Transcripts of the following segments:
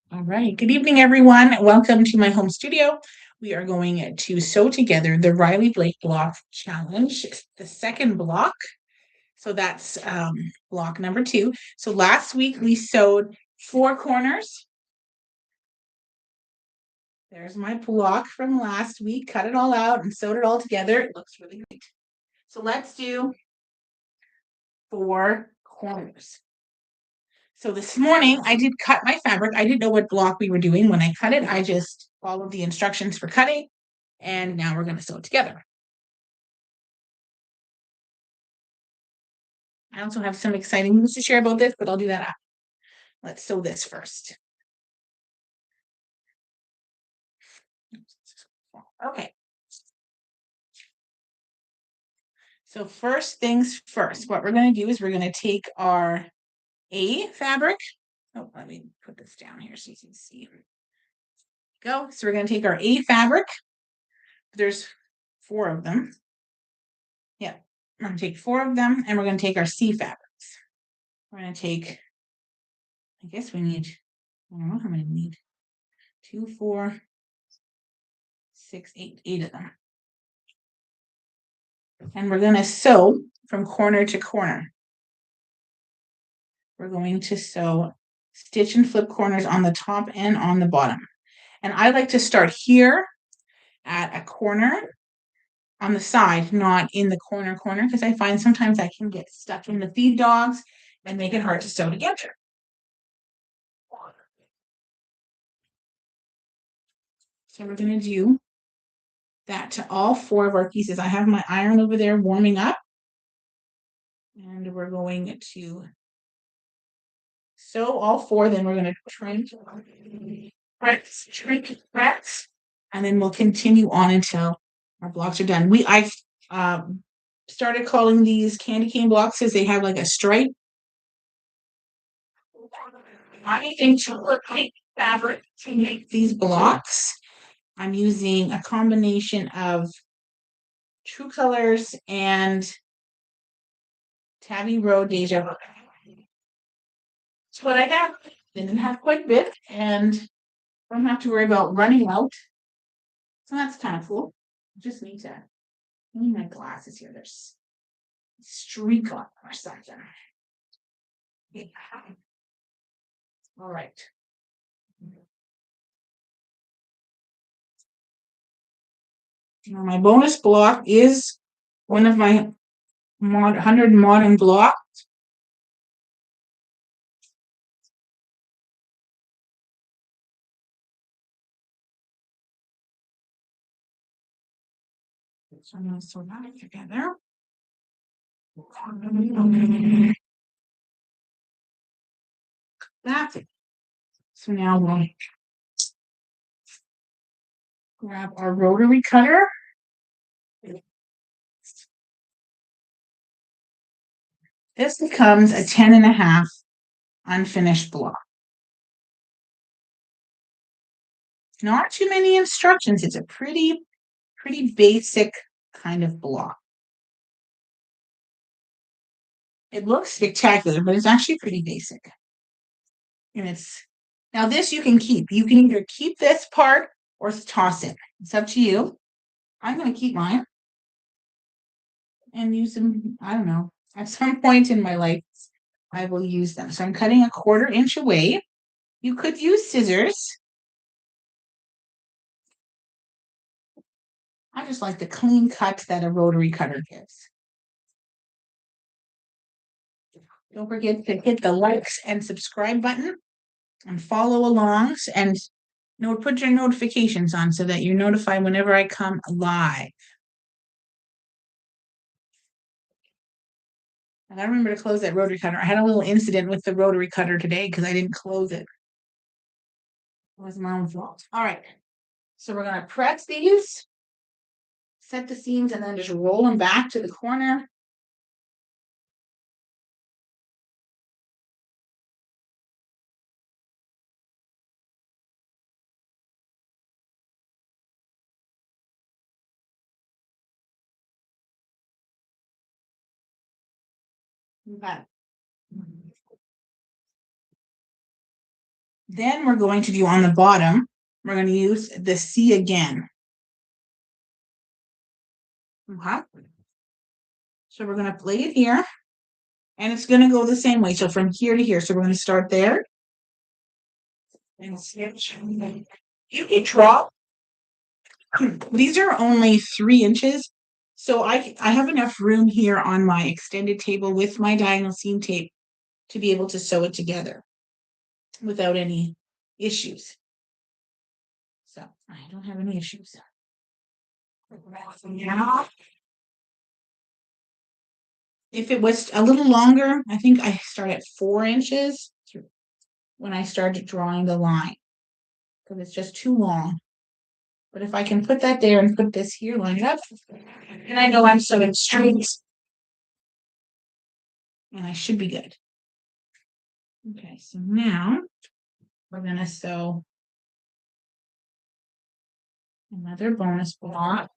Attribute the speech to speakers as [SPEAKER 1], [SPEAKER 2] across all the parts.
[SPEAKER 1] All right. Good evening, everyone. Welcome to my home studio. We are going to sew together the Riley Blake Block Challenge, the second block. So that's block number 2. So last week we sewed 4 corners. There's my block from last week. Cut it all out and sewed it all together. It looks really great. So let's do 4 corners. So this morning I did cut my fabric. I didn't know what block we were doing when I cut it. I just followed the instructions for cutting, and now we're going to sew it together. I also have some exciting news to share about this, but I'll do that after. Let's sew this first. Okay. So first things first, what we're going to do is we're going to take our A fabric. Oh, let me put this down here so you can see. Go. So we're going to take our A fabric. There's 4 of them. Yeah. I'm going to take 4 of them, and we're going to take our C fabrics. We're going to take, I guess we need, I don't know how many we need. 2, 4, 6, 8, 8 of them. And we're going to sew from corner to corner. We're going to sew stitch and flip corners on the top and on the bottom. And I like to start here at a corner on the side, not in the corner, because I find sometimes I can get stuck in the feed dogs and make it hard to sew together. So we're going to do that to all 4 of our pieces. I have my iron over there warming up. And we're going to sew all 4, then we're going to trim, press, and then we'll continue on until our blocks are done. I've started calling these candy cane blocks because they have like a stripe. I'm using chocolate pink fabric to make these blocks. I'm using a combination of True Colors and Tabby Road Deja Vu. That's what I have. Didn't have quite a bit, and don't have to worry about running out. So that's kind of cool. Just need to clean my glasses here. There's a streak on them or something. Yeah. All right. Now my bonus block is one of my 100 modern blocks. So I'm going to sew that together. That's it. So now we'll grab our rotary cutter. This becomes a 10.5 unfinished block. Not too many instructions. It's a pretty basic kind of block. It looks spectacular, but it's actually pretty basic. And it's now this you can keep. You can either keep this part or toss it. It's up to you. I'm going to keep mine and use them. I don't know. At some point in my life, I will use them. So I'm cutting a 1/4 inch away. You could use scissors. I just like the clean cut that a rotary cutter gives. Don't forget to hit the likes and subscribe button and follow along and put your notifications on so that you're notified whenever I come live. And I remember to close that rotary cutter. I had a little incident with the rotary cutter today because I didn't close it. It was my own fault. All right. So we're going to press these, set the seams, and then just roll them back to the corner. Okay. Then we're going to do on the bottom, we're going to use the C again. Okay. So we're going to play it here, and it's going to go the same way. So from here to here. So we're going to start there and stitch. You can draw. These are only 3 inches. So I have enough room here on my extended table with my diagonal seam tape to be able to sew it together without any issues. So I don't have any issues. Now, if it was a little longer, I think I start at 4 inches when I started drawing the line, because it's just too long. But if I can put that there and put this here, line it up, and I know I'm sewing straight, and I should be good. Okay, so now we're gonna sew another bonus block,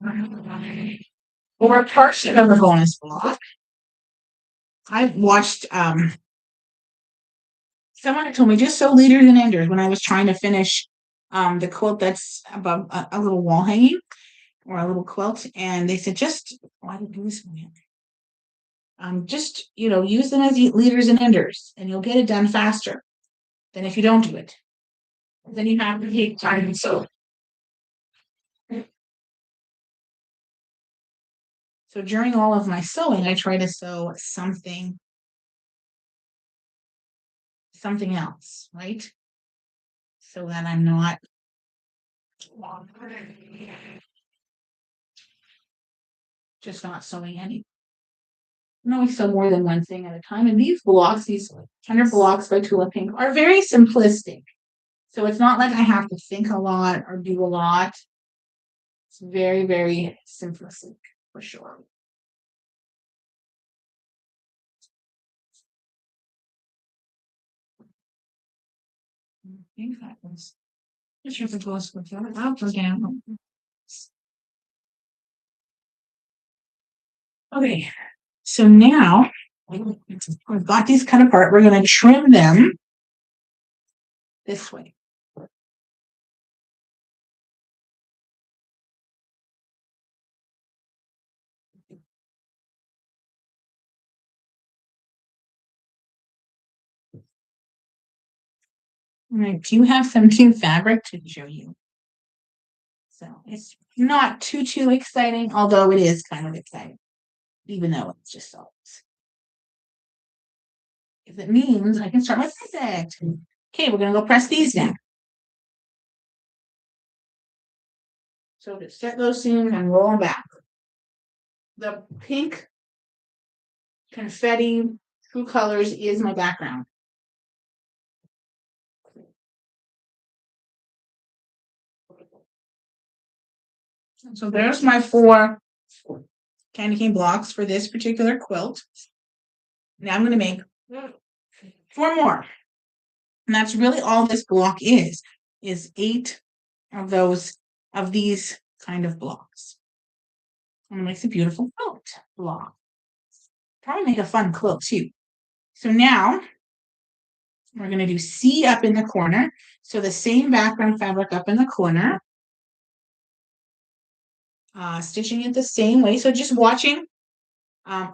[SPEAKER 1] or a portion of a bonus block. I've watched someone told me just sew leaders and enders when I was trying to finish the quilt that's above a little wall hanging or a little quilt, and they said just why did do this one? Just use them as leaders and enders, and you'll get it done faster than if you don't do it. Then you have to take time and sew. So during all of my sewing, I try to sew something else, right? So that I'm not just not sewing any. No, we sew more than one thing at a time. And these blocks, these 100 blocks by Tula Pink, are very simplistic. So it's not like I have to think a lot or do a lot. It's very, very simplistic for sure. I think that was. Okay, so now we've got these cut apart. We're going to trim them this way. And I do have some new fabric to show you. So it's not too exciting, although it is kind of exciting, even though it's just salt. If it means I can start my project. Okay, we're gonna go press these down. So to set those seams and roll them back. The pink confetti True Colors is my background. So there's my 4 candy cane blocks for this particular quilt. Now I'm going to make 4 more. And that's really all this block is 8 of these kind of blocks. And it makes a beautiful quilt block. Probably make a fun quilt too. So now we're going to do C up in the corner. So the same background fabric up in the corner. Stitching it the same way. So just watching,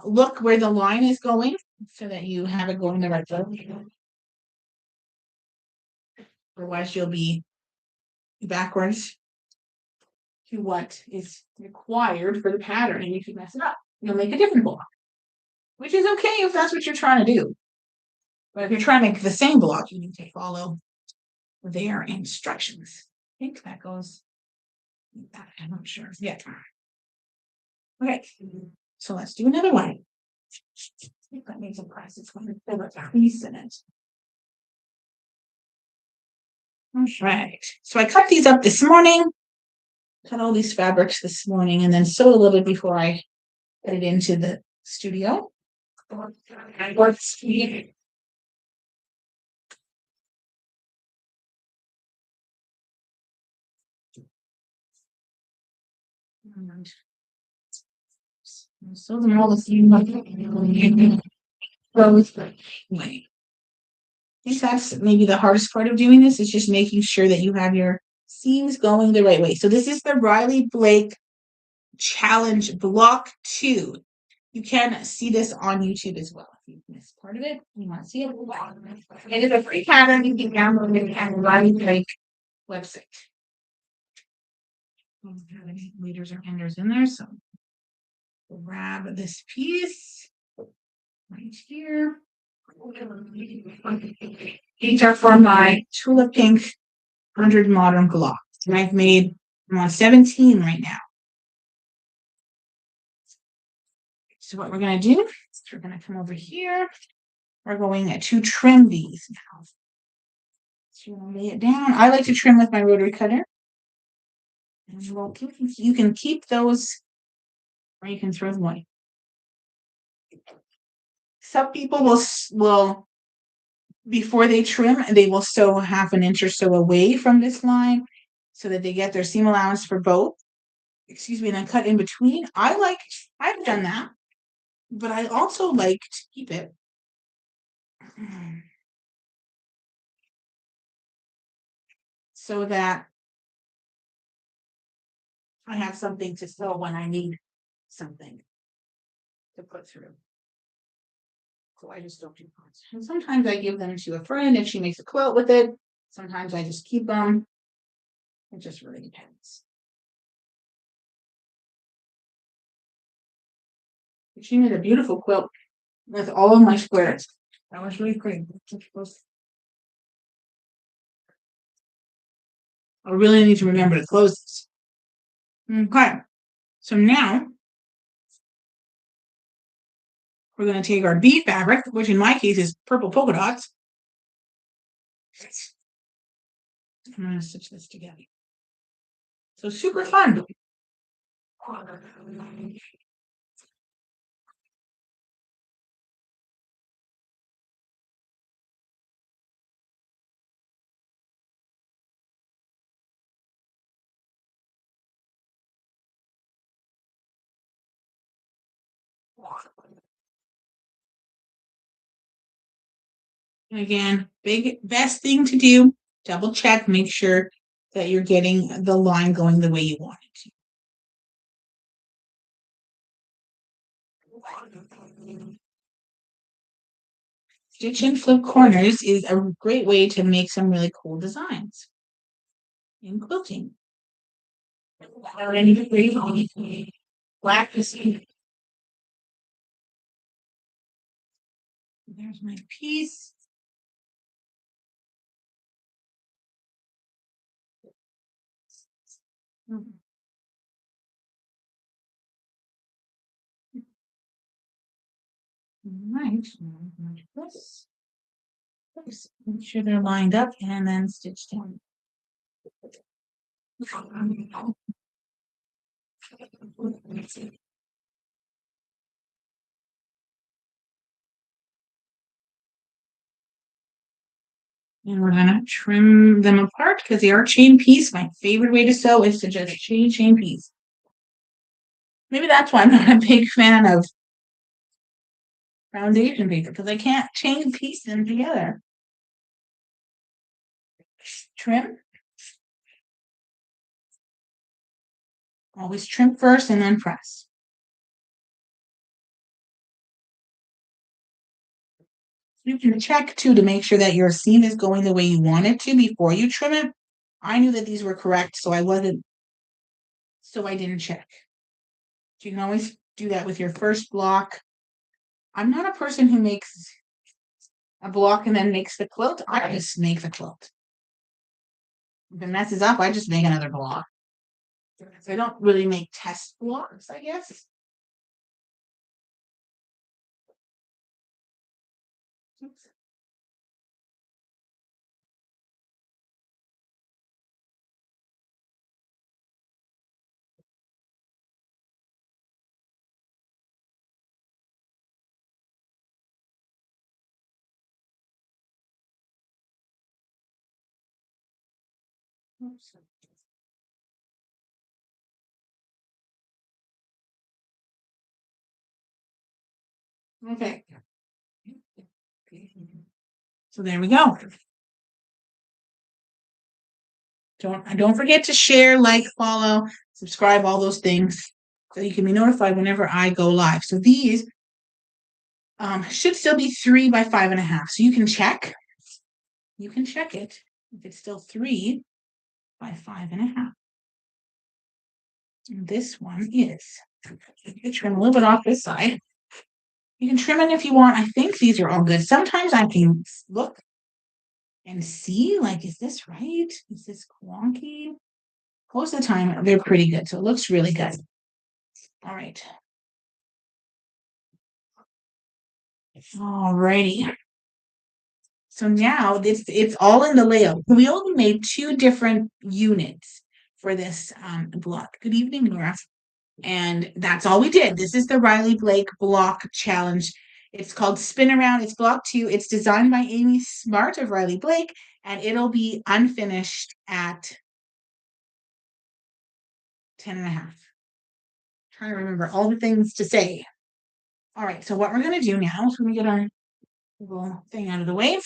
[SPEAKER 1] look where the line is going so that you have it going the right direction. Otherwise, you'll be backwards to what is required for the pattern, and you can mess it up. You'll make a different block, which is okay if that's what you're trying to do. But if you're trying to make the same block, you need to follow their instructions. I think that goes. I'm not sure. Yeah. Okay. So let's do another one. I think that makes a price. It's going to fill a piece in it. All right. So I cut these up this morning. Cut all these fabrics this morning and then sewed a little bit before I put it into the studio. And sew them all the same way. think that's maybe the hardest part of doing this is just making sure that you have your seams going the right way. So this is the Riley Blake Challenge Block 2. You can see this on YouTube as well. If you missed part of it, you want to see it. It is a free pattern. You can download it at the Riley Blake website. I don't have any leaders or enders in there, so grab this piece right here. These are for my Tula Pink 100 Modern Gloss. And I've made, I'm on 17 right now. So what we're going to do is we're going to come over here. We're going to trim these now. So you're going to lay it down. I like to trim with my rotary cutter. And you can keep those or you can throw them away. Some people will before they trim, they will sew half an inch or so away from this line so that they get their seam allowance for both. Excuse me, and then cut in between. I've done that, but I also like to keep it. So that I have something to sew when I need something to put through. So I just don't do quilts. And sometimes I give them to a friend and she makes a quilt with it. Sometimes I just keep them. It just really depends. She made a beautiful quilt with all of my squares. That was really pretty. I really need to remember to close this. Okay. So now we're going to take our B fabric, which in my case is purple polka dots. I'm going to stitch this together. So super fun. Again, best thing to do, double check, make sure that you're getting the line going the way you want it to. Stitch and flip corners is a great way to make some really cool designs in quilting. Black is there's my piece. Right. Make sure they're lined up and then stitched in. And we're gonna trim them apart because they are chain piece. My favorite way to sew is to just chain piece. Maybe that's why I'm not a big fan of foundation paper because I can't chain piece them together. Trim. Always trim first and then press. You can check too to make sure that your seam is going the way you want it to before you trim it. I knew that these were correct, so I didn't check. You can always do that with your first block. I'm not a person who makes a block and then makes the quilt. I just make the quilt. If it messes up, I just make another block. So I don't really make test blocks, I guess. Oops. Oops. Okay. So there we go. Don't forget to share, like, follow, subscribe, all those things, so you can be notified whenever I go live. So these should still be 3 by 5.5. So you can check. You can check it if it's still 3 by 5.5. And this one is. You can trim a little bit off this side. You can trim it if you want. I think these are all good. Sometimes I can look and see, like, is this right? Is this wonky? Most of the time, they're pretty good. So it looks really good. All right. All righty. So now it's all in the layout. We only made 2 different units for this block. Good evening, Laura. And that's all we did. This is the Riley Blake block challenge. It's called Spin Around. It's block 2. It's designed by Amy Smart of Riley Blake, and it'll be unfinished at 10.5. Trying to remember all the things to say. All right, so what we're going to do now is when we get our little thing out of the way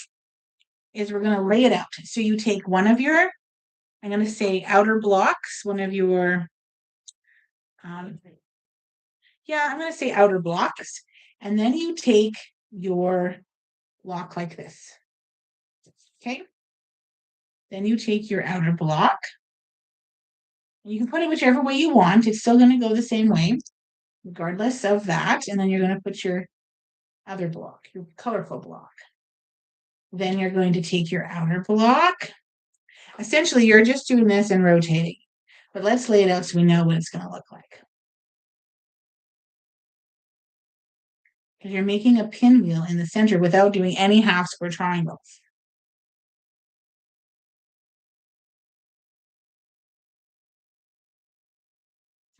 [SPEAKER 1] is we're going to lay it out. So you take one of your, I'm going to say outer blocks, one of your, I'm going to say outer blocks, and then you take your block like this. Okay. Then you take your outer block. You can put it whichever way you want. It's still going to go the same way, regardless of that. And then you're going to put your other block, your colorful block. Then you're going to take your outer block. Essentially, you're just doing this and rotating. But let's lay it out so we know what it's going to look like. Because you're making a pinwheel in the center without doing any half square triangles.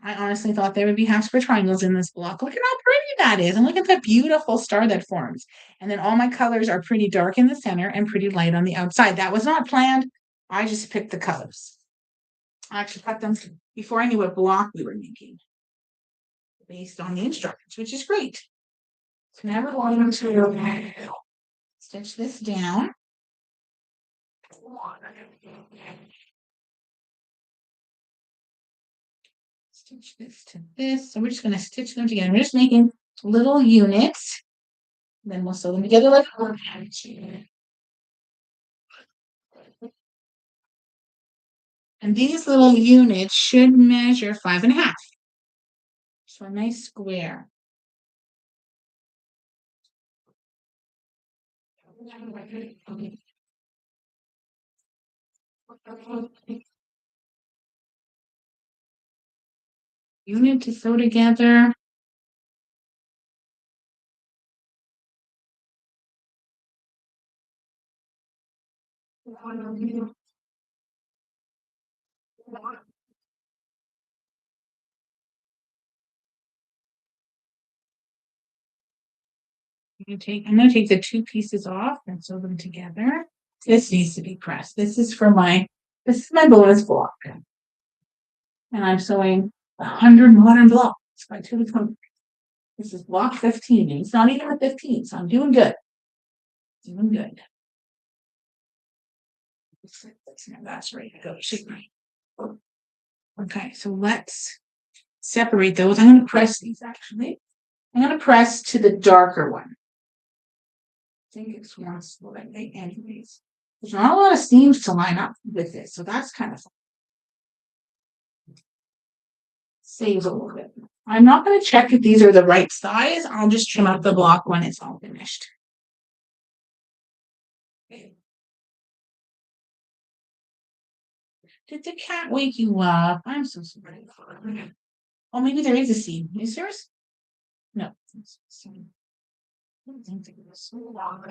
[SPEAKER 1] I honestly thought there would be half square triangles in this block. Look at how pretty that is. And look at the beautiful star that forms. And then all my colors are pretty dark in the center and pretty light on the outside. That was not planned. I just picked the colors. I actually cut them before I knew what block we were making based on the instructions, which is great. So now we're going to stitch this down. Stitch this to this. So we're just going to stitch them together. We're just making little units. Then we'll sew them together like a and these little units should measure 5.5. So a nice square. Unit to sew together. I'm going to take the 2 pieces off and sew them together. This needs to be pressed. This is my bonus block. And I'm sewing 100 modern blocks by 2 to 20. This is block 15. It's not even a 15, so I'm doing good. Doing good. That's ready to go. Okay, so let's separate those. I'm going to press these actually. I'm going to press to the darker one. I think it's one so that they end these. There's not a lot of seams to line up with this, so that's kind of fun. Saves a little bit. I'm not going to check if these are the right size. I'll just trim out the block when it's all finished. Okay. Did the cat wake you up? I'm so sorry. Oh, maybe there is a seam. Is yours? No. I don't think it was so long.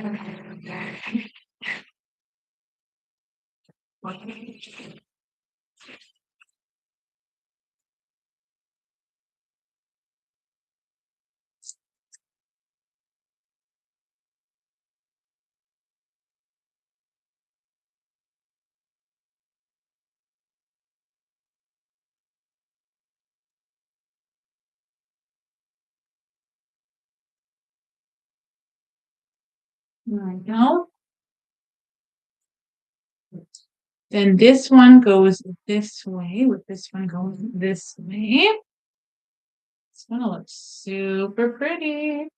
[SPEAKER 1] There we go. Then this one goes this way, with this one going this way. It's gonna look super pretty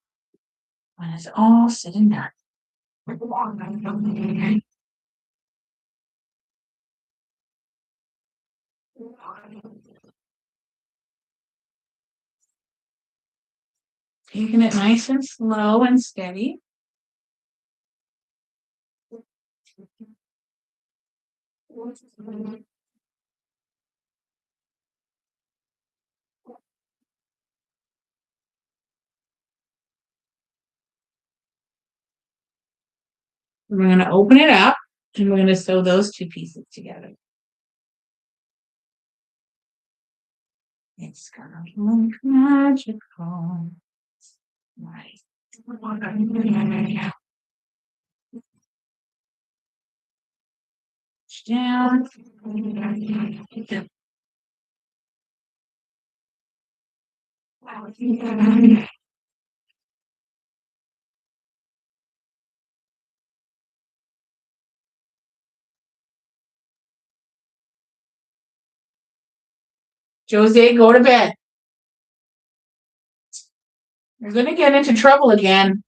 [SPEAKER 1] when it's all said and done. Taking it nice and slow and steady. We're going to open it up and we're going to sew those two pieces together. It's gonna look magical. Right. Down. Jose, go to bed. You're gonna get into trouble again.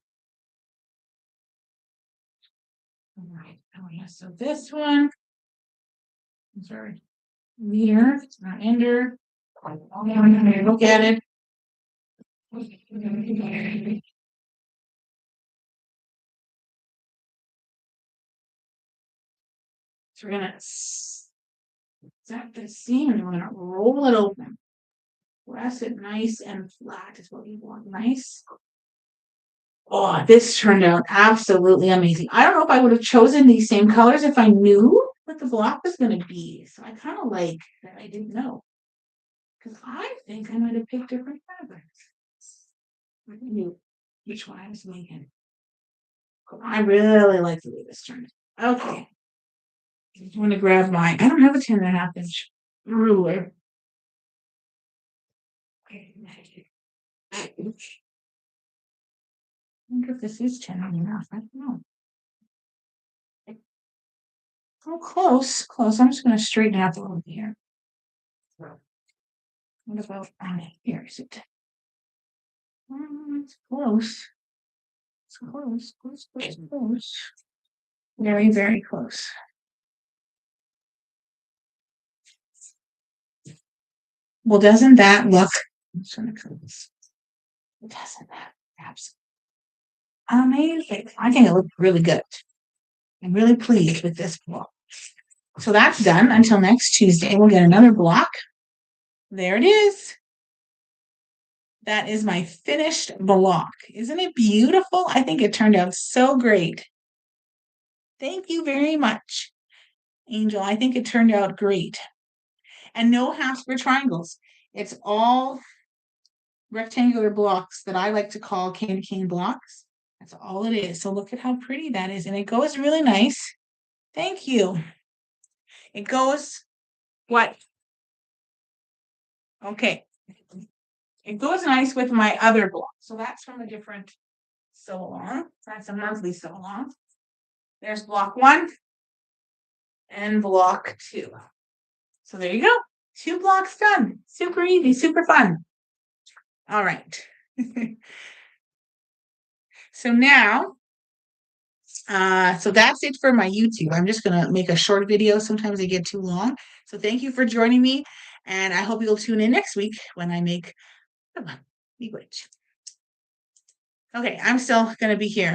[SPEAKER 1] All right. Oh yeah. So this one. I'm sorry. Leader. It's not ender. Look at it. So we're gonna set the seam and we're gonna roll it open. Press it nice and flat is what we want. Nice. Oh, this turned out absolutely amazing. I don't know if I would have chosen these same colors if I knew what the block was going to be. So I kind of like that I didn't know. Because I think I might have picked different fabrics. I knew which one I was making. I really like the way this turned out. Okay. I want to grab my, I don't have a 10.5-inch ruler. Okay. I wonder if this is 10.5. I don't know. Oh, close, close. I'm just going to straighten out a little bit here. What about here? Is it? It's close. It's close, close, close, close. Very, very close. Well, doesn't that look? Doesn't that absolutely amazing? I think it looked really good. I'm really pleased with this block. So that's done. Until next Tuesday, we'll get another block. There it is. That is my finished block. Isn't it beautiful? I think it turned out so great. Thank you very much, Angel. I think it turned out great. And no half square triangles. It's all rectangular blocks that I like to call candy cane blocks. That's all it is. So look at how pretty that is. And it goes really nice. Thank you. It goes, what? Okay. It goes nice with my other block. So that's from a different sew along. That's a monthly sew along. There's block 1 and block 2. So there you go. 2 blocks done. Super easy, super fun. All right. So now, so that's it for my YouTube. I'm just going to make a short video. Sometimes they get too long. So thank you for joining me. And I hope you'll tune in next week when I make the bewitch. Okay, I'm still going to be here.